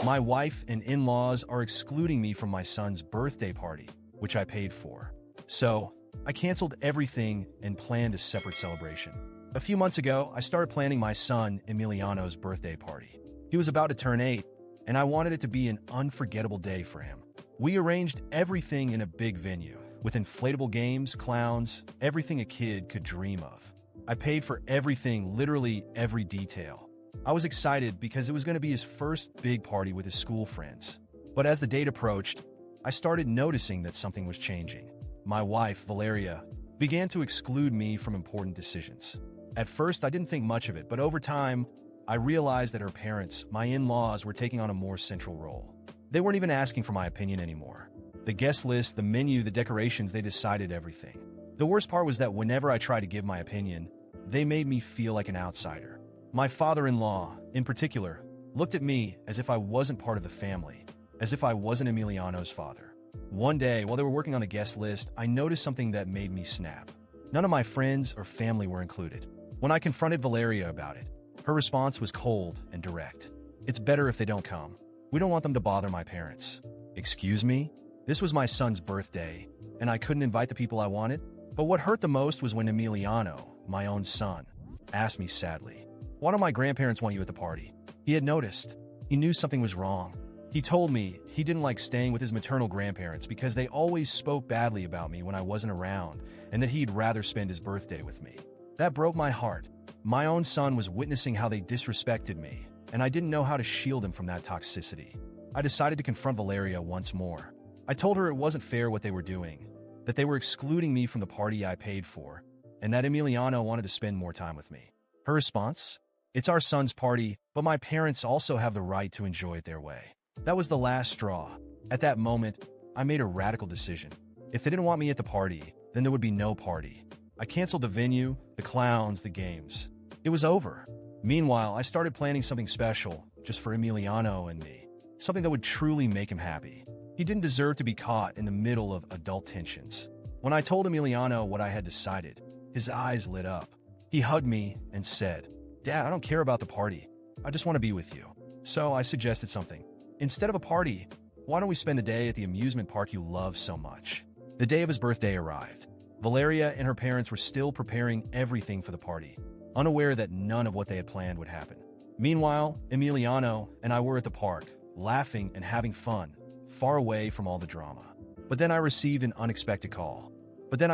My wife and in-laws are excluding me from my son's birthday party, which I paid for. So, I canceled everything and planned a separate celebration. A few months ago, I started planning my son Emiliano's birthday party. He was about to turn 8, and I wanted it to be an unforgettable day for him. We arranged everything in a big venue, with inflatable games, clowns, everything a kid could dream of. I paid for everything, literally every detail. I was excited because it was going to be his first big party with his school friends. But as the date approached, I started noticing that something was changing. My wife, Valeria, began to exclude me from important decisions. At first, I didn't think much of it, but over time, I realized that her parents, my in-laws, were taking on a more central role. They weren't even asking for my opinion anymore. The guest list, the menu, the decorations, they decided everything. The worst part was that whenever I tried to give my opinion, they made me feel like an outsider. My father-in-law, in particular, looked at me as if I wasn't part of the family, as if I wasn't Emiliano's father. One day, while they were working on the guest list, I noticed something that made me snap. None of my friends or family were included. When I confronted Valeria about it, her response was cold and direct. "It's better if they don't come. We don't want them to bother my parents." Excuse me? This was my son's birthday, and I couldn't invite the people I wanted? But what hurt the most was when Emiliano, my own son, asked me sadly, "Why don't my grandparents want you at the party?" He had noticed. He knew something was wrong. He told me he didn't like staying with his maternal grandparents because they always spoke badly about me when I wasn't around, and that he'd rather spend his birthday with me. That broke my heart. My own son was witnessing how they disrespected me, and I didn't know how to shield him from that toxicity. I decided to confront Valeria once more. I told her it wasn't fair what they were doing, that they were excluding me from the party I paid for, and that Emiliano wanted to spend more time with me. Her response? "It's our son's party, but my parents also have the right to enjoy it their way." That was the last straw. At that moment, I made a radical decision. If they didn't want me at the party, then there would be no party. I canceled the venue, the clowns, the games. It was over. Meanwhile, I started planning something special, just for Emiliano and me. Something that would truly make him happy. He didn't deserve to be caught in the middle of adult tensions. When I told Emiliano what I had decided, his eyes lit up. He hugged me and said, "Dad, I don't care about the party. I just want to be with you." So I suggested something. "Instead of a party, why don't we spend the day at the amusement park you love so much?" The day of his birthday arrived. Valeria and her parents were still preparing everything for the party, unaware that none of what they had planned would happen. Meanwhile, Emiliano and I were at the park, laughing and having fun, far away from all the drama. But then I received an unexpected call. The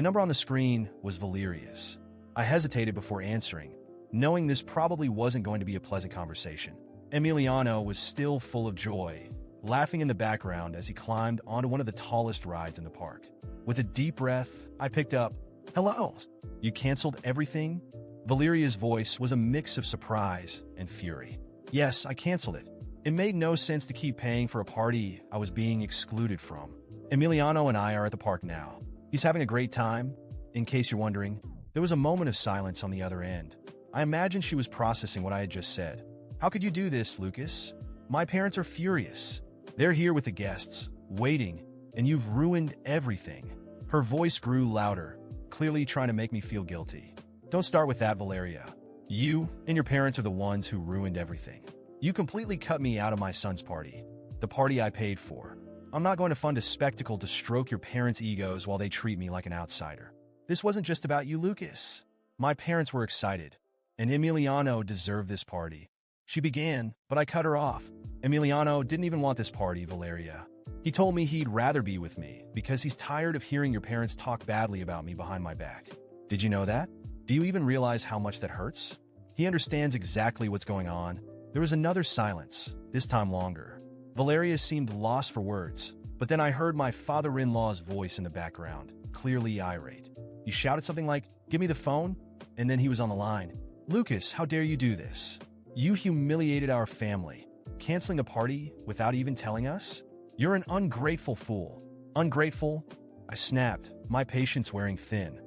number on the screen was Valeria's. I hesitated before answering, knowing this probably wasn't going to be a pleasant conversation. Emiliano was still full of joy, laughing in the background as he climbed onto one of the tallest rides in the park. With a deep breath, I picked up, "Hello, you canceled everything?" Valeria's voice was a mix of surprise and fury. "Yes, I canceled it. It made no sense to keep paying for a party I was being excluded from. Emiliano and I are at the park now. He's having a great time." In case you're wondering, there was a moment of silence on the other end. I imagine she was processing what I had just said. "How could you do this, Lucas? My parents are furious. They're here with the guests, waiting, and you've ruined everything." Her voice grew louder, clearly trying to make me feel guilty. "Don't start with that, Valeria. You and your parents are the ones who ruined everything. You completely cut me out of my son's party, the party I paid for. I'm not going to fund a spectacle to stroke your parents' egos while they treat me like an outsider. This wasn't just about you, Lucas. My parents were excited, and Emiliano deserved this party." She began, but I cut her off. "Emiliano didn't even want this party, Valeria. He told me he'd rather be with me because he's tired of hearing your parents talk badly about me behind my back. Did you know that? Do you even realize how much that hurts? He understands exactly what's going on." There was another silence, this time longer. Valeria seemed lost for words, but then I heard my father-in-law's voice in the background, clearly irate. He shouted something like, "Give me the phone," and then he was on the line. "Lucas, how dare you do this? You humiliated our family, canceling a party without even telling us? You're an ungrateful fool." "Ungrateful?" I snapped, my patience wearing thin.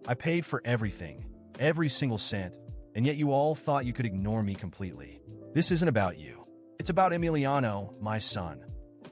"I paid for everything, every single cent, and yet you all thought you could ignore me completely. This isn't about you. It's about Emiliano, my son,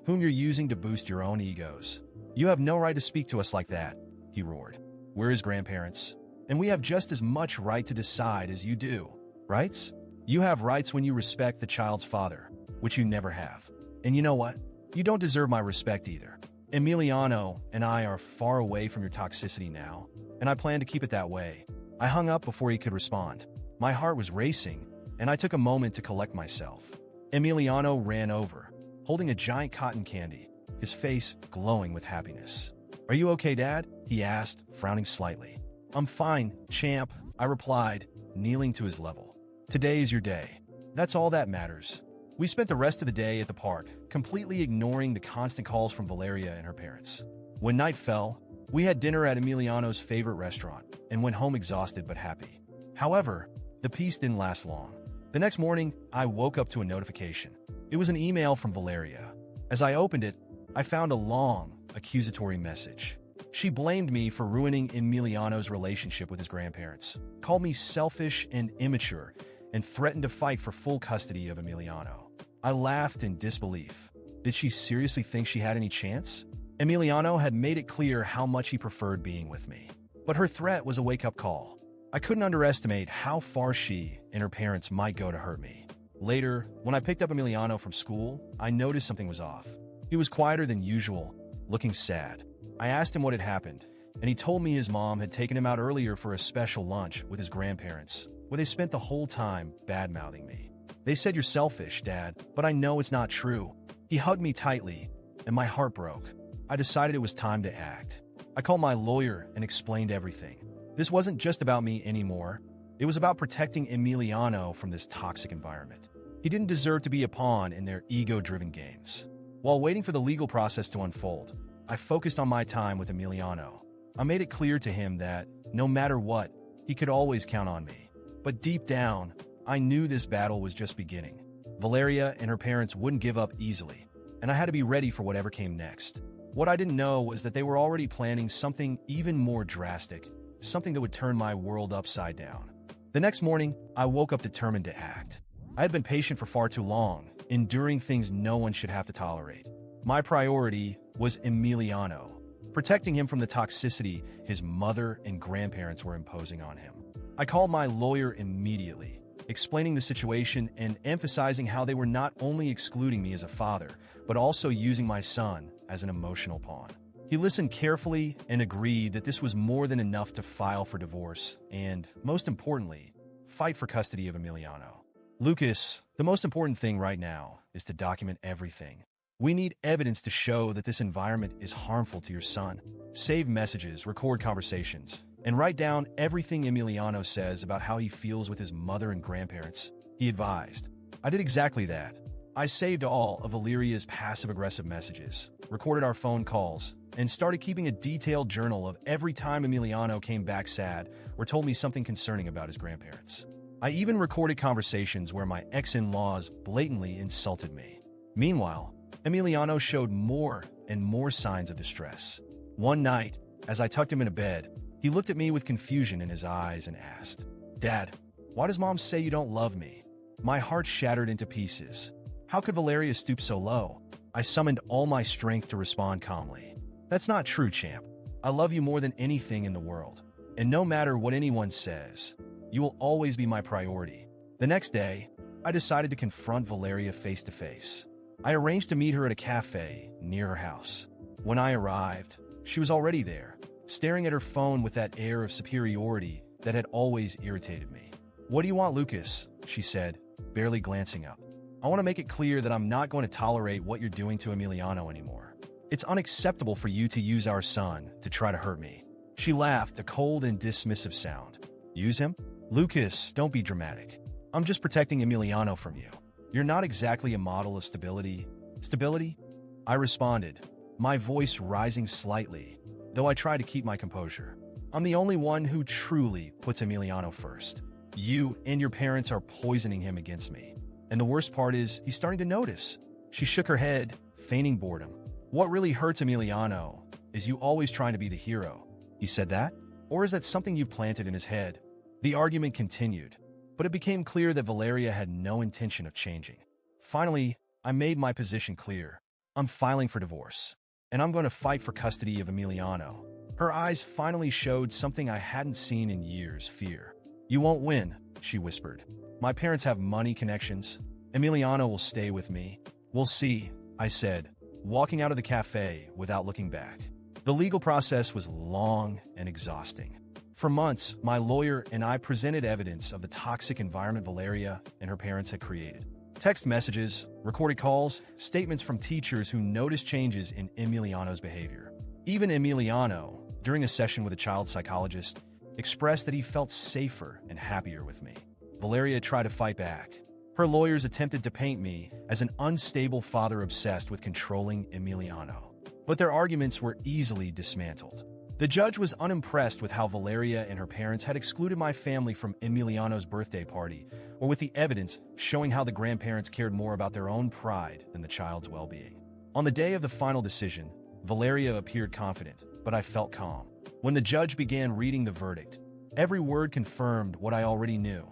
whom you're using to boost your own egos. You have no right to speak to us like that," he roared. "We're his grandparents, and we have just as much right to decide as you do, right?" You have rights when you respect the child's father, which you never have. And you know what? You don't deserve my respect either. Emiliano and I are far away from your toxicity now, and I plan to keep it that way." I hung up before he could respond. My heart was racing, and I took a moment to collect myself. Emiliano ran over, holding a giant cotton candy, his face glowing with happiness. "Are you okay, Dad?" he asked, frowning slightly. "I'm fine, champ," I replied, kneeling to his level. "Today is your day. That's all that matters." We spent the rest of the day at the park, completely ignoring the constant calls from Valeria and her parents. When night fell, we had dinner at Emiliano's favorite restaurant and went home exhausted but happy. However, the peace didn't last long. The next morning, I woke up to a notification. It was an email from Valeria. As I opened it, I found a long, accusatory message. She blamed me for ruining Emiliano's relationship with his grandparents, called me selfish and immature, and threatened to fight for full custody of Emiliano. I laughed in disbelief. Did she seriously think she had any chance? Emiliano had made it clear how much he preferred being with me. But her threat was a wake-up call. I couldn't underestimate how far she and her parents might go to hurt me. Later, when I picked up Emiliano from school, I noticed something was off. He was quieter than usual, looking sad. I asked him what had happened, and he told me his mom had taken him out earlier for a special lunch with his grandparents, where they spent the whole time bad-mouthing me. "They said you're selfish, Dad, but I know it's not true." He hugged me tightly, and my heart broke. I decided it was time to act. I called my lawyer and explained everything. This wasn't just about me anymore. It was about protecting Emiliano from this toxic environment. He didn't deserve to be a pawn in their ego-driven games. While waiting for the legal process to unfold, I focused on my time with Emiliano. I made it clear to him that, no matter what, he could always count on me. But deep down, I knew this battle was just beginning. Valeria and her parents wouldn't give up easily, and I had to be ready for whatever came next. What I didn't know was that they were already planning something even more drastic, something that would turn my world upside down. The next morning, I woke up determined to act. I had been patient for far too long, enduring things no one should have to tolerate. My priority was Emiliano, protecting him from the toxicity his mother and grandparents were imposing on him. I called my lawyer immediately, explaining the situation and emphasizing how they were not only excluding me as a father, but also using my son as an emotional pawn. He listened carefully and agreed that this was more than enough to file for divorce and, most importantly, fight for custody of Emiliano. "Lucas, the most important thing right now is to document everything. We need evidence to show that this environment is harmful to your son. Save messages, record conversations, and write down everything Emiliano says about how he feels with his mother and grandparents," he advised. I did exactly that. I saved all of Valeria's passive-aggressive messages, recorded our phone calls, and started keeping a detailed journal of every time Emiliano came back sad or told me something concerning about his grandparents. I even recorded conversations where my ex-in-laws blatantly insulted me. Meanwhile, Emiliano showed more and more signs of distress. One night, as I tucked him into bed, he looked at me with confusion in his eyes and asked, "Dad, why does Mom say you don't love me?" My heart shattered into pieces. How could Valeria stoop so low? I summoned all my strength to respond calmly. "That's not true, champ. I love you more than anything in the world. And no matter what anyone says, you will always be my priority." The next day, I decided to confront Valeria face to face. I arranged to meet her at a cafe near her house. When I arrived, she was already there, staring at her phone with that air of superiority that had always irritated me. "What do you want, Lucas?" she said, barely glancing up. "I want to make it clear that I'm not going to tolerate what you're doing to Emiliano anymore. It's unacceptable for you to use our son to try to hurt me." She laughed, a cold and dismissive sound. "Use him? Lucas, don't be dramatic. I'm just protecting Emiliano from you. You're not exactly a model of stability." "Stability?" I responded, my voice rising slightly, though I tried to keep my composure. "I'm the only one who truly puts Emiliano first. You and your parents are poisoning him against me. And the worst part is, he's starting to notice." She shook her head, feigning boredom. "What really hurts Emiliano is you always trying to be the hero." "He said that? Or is that something you've planted in his head?" The argument continued, but it became clear that Valeria had no intention of changing. Finally, I made my position clear. I'm filing for divorce, and I'm going to fight for custody of Emiliano. Her eyes finally showed something I hadn't seen in years: fear. "You won't win," she whispered. My parents have money connections. Emiliano will stay with me. We'll see, I said, walking out of the cafe without looking back. The legal process was long and exhausting. For months, my lawyer and I presented evidence of the toxic environment Valeria and her parents had created. Text messages, recorded calls, statements from teachers who noticed changes in Emiliano's behavior. Even Emiliano, during a session with a child psychologist, expressed that he felt safer and happier with me. Valeria tried to fight back. Her lawyers attempted to paint me as an unstable father obsessed with controlling Emiliano. But their arguments were easily dismantled. The judge was unimpressed with how Valeria and her parents had excluded my family from Emiliano's birthday party, or with the evidence showing how the grandparents cared more about their own pride than the child's well-being. On the day of the final decision, Valeria appeared confident, but I felt calm. When the judge began reading the verdict, every word confirmed what I already knew.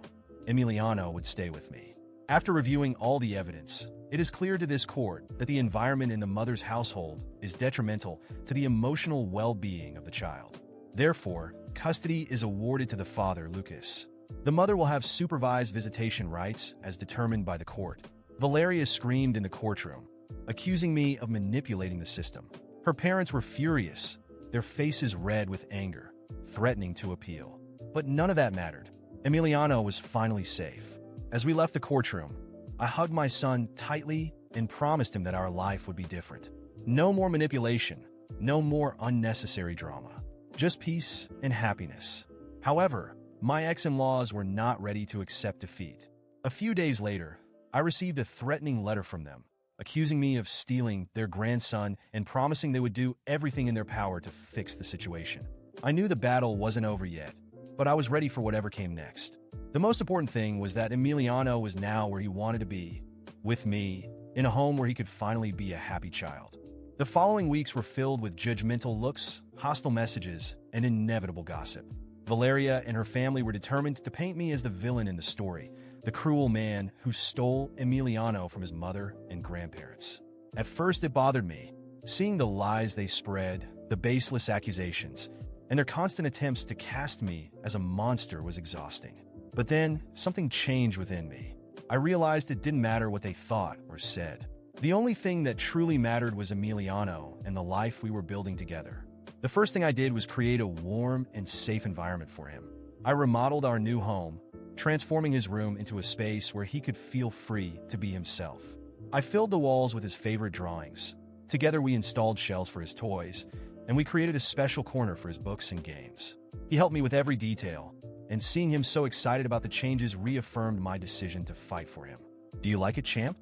Emiliano would stay with me. After reviewing all the evidence, it is clear to this court that the environment in the mother's household is detrimental to the emotional well-being of the child. Therefore, custody is awarded to the father, Lucas. The mother will have supervised visitation rights as determined by the court. Valeria screamed in the courtroom, accusing me of manipulating the system. Her parents were furious, their faces red with anger, threatening to appeal. But none of that mattered. Emiliano was finally safe. As we left the courtroom, I hugged my son tightly and promised him that our life would be different. No more manipulation, no more unnecessary drama, just peace and happiness. However, my ex-in-laws were not ready to accept defeat. A few days later, I received a threatening letter from them, accusing me of stealing their grandson and promising they would do everything in their power to fix the situation. I knew the battle wasn't over yet, but I was ready for whatever came next. The most important thing was that Emiliano was now where he wanted to be, with me, in a home where he could finally be a happy child. The following weeks were filled with judgmental looks, hostile messages, and inevitable gossip. Valeria and her family were determined to paint me as the villain in the story, the cruel man who stole Emiliano from his mother and grandparents. At first it bothered me, seeing the lies they spread, the baseless accusations, and their constant attempts to cast me as a monster was exhausting. But then, something changed within me. I realized it didn't matter what they thought or said. The only thing that truly mattered was Emiliano and the life we were building together. The first thing I did was create a warm and safe environment for him. I remodeled our new home, transforming his room into a space where he could feel free to be himself. I filled the walls with his favorite drawings. Together we installed shelves for his toys, and we created a special corner for his books and games. He helped me with every detail, and seeing him so excited about the changes reaffirmed my decision to fight for him. "Do you like it, champ?"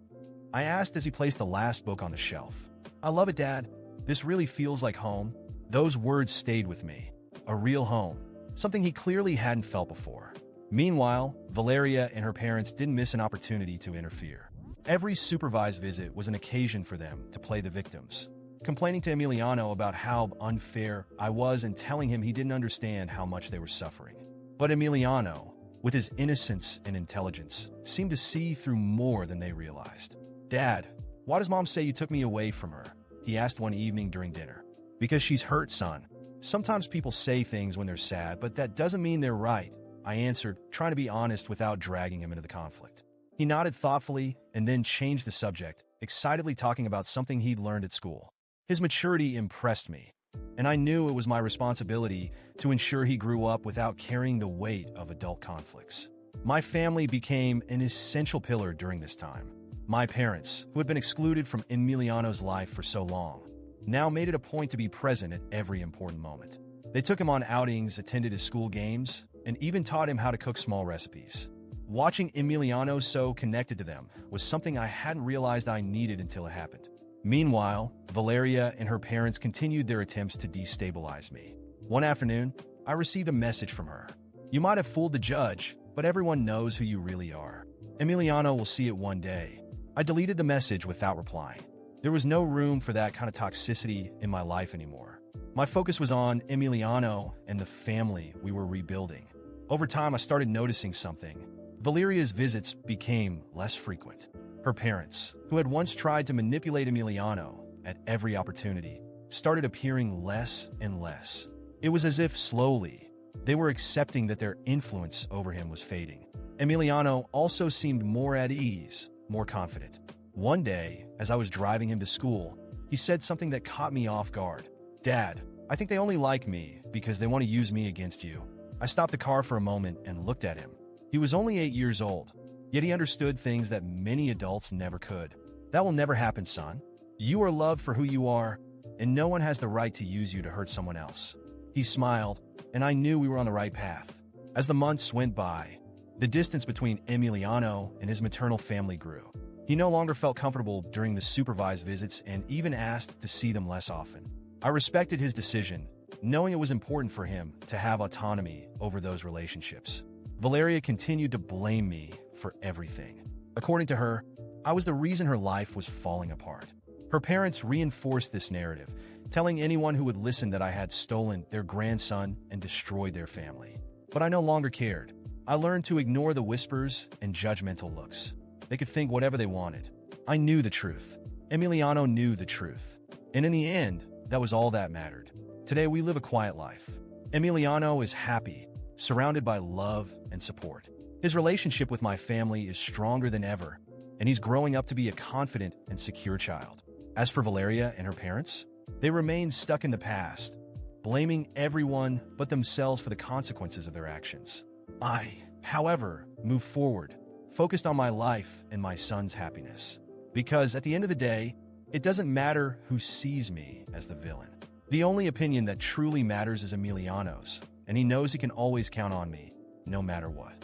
I asked as he placed the last book on the shelf. "I love it, Dad. This really feels like home." Those words stayed with me. A real home, something he clearly hadn't felt before. Meanwhile, Valeria and her parents didn't miss an opportunity to interfere. Every supervised visit was an occasion for them to play the victims, complaining to Emiliano about how unfair I was and telling him he didn't understand how much they were suffering. But Emiliano, with his innocence and intelligence, seemed to see through more than they realized. "Dad, why does Mom say you took me away from her?" he asked one evening during dinner. "Because she's hurt, son. Sometimes people say things when they're sad, but that doesn't mean they're right," I answered, trying to be honest without dragging him into the conflict. He nodded thoughtfully and then changed the subject, excitedly talking about something he'd learned at school. His maturity impressed me, and I knew it was my responsibility to ensure he grew up without carrying the weight of adult conflicts. My family became an essential pillar during this time. My parents, who had been excluded from Emiliano's life for so long, now made it a point to be present at every important moment. They took him on outings, attended his school games, and even taught him how to cook small recipes. Watching Emiliano so connected to them was something I hadn't realized I needed until it happened. Meanwhile, Valeria and her parents continued their attempts to destabilize me. One afternoon, I received a message from her. "You might have fooled the judge, but everyone knows who you really are. Emiliano will see it one day." I deleted the message without replying. There was no room for that kind of toxicity in my life anymore. My focus was on Emiliano and the family we were rebuilding. Over time, I started noticing something. Valeria's visits became less frequent. Her parents, who had once tried to manipulate Emiliano at every opportunity, started appearing less and less. It was as if slowly, they were accepting that their influence over him was fading. Emiliano also seemed more at ease, more confident. One day, as I was driving him to school, he said something that caught me off guard. "Dad, I think they only like me because they want to use me against you." I stopped the car for a moment and looked at him. He was only 8 years old, yet he understood things that many adults never could. "That will never happen, son. You are loved for who you are, and no one has the right to use you to hurt someone else." He smiled, and I knew we were on the right path. As the months went by, the distance between Emiliano and his maternal family grew. He no longer felt comfortable during the supervised visits and even asked to see them less often. I respected his decision, knowing it was important for him to have autonomy over those relationships. Valeria continued to blame me for everything. According to her, I was the reason her life was falling apart. Her parents reinforced this narrative, telling anyone who would listen that I had stolen their grandson and destroyed their family. But I no longer cared. I learned to ignore the whispers and judgmental looks. They could think whatever they wanted. I knew the truth. Emiliano knew the truth. And in the end, that was all that mattered. Today, we live a quiet life. Emiliano is happy, surrounded by love and support. His relationship with my family is stronger than ever, and he's growing up to be a confident and secure child. As for Valeria and her parents, they remain stuck in the past, blaming everyone but themselves for the consequences of their actions. I, however, move forward, focused on my life and my son's happiness. Because at the end of the day, it doesn't matter who sees me as the villain. The only opinion that truly matters is Emiliano's, and he knows he can always count on me, no matter what.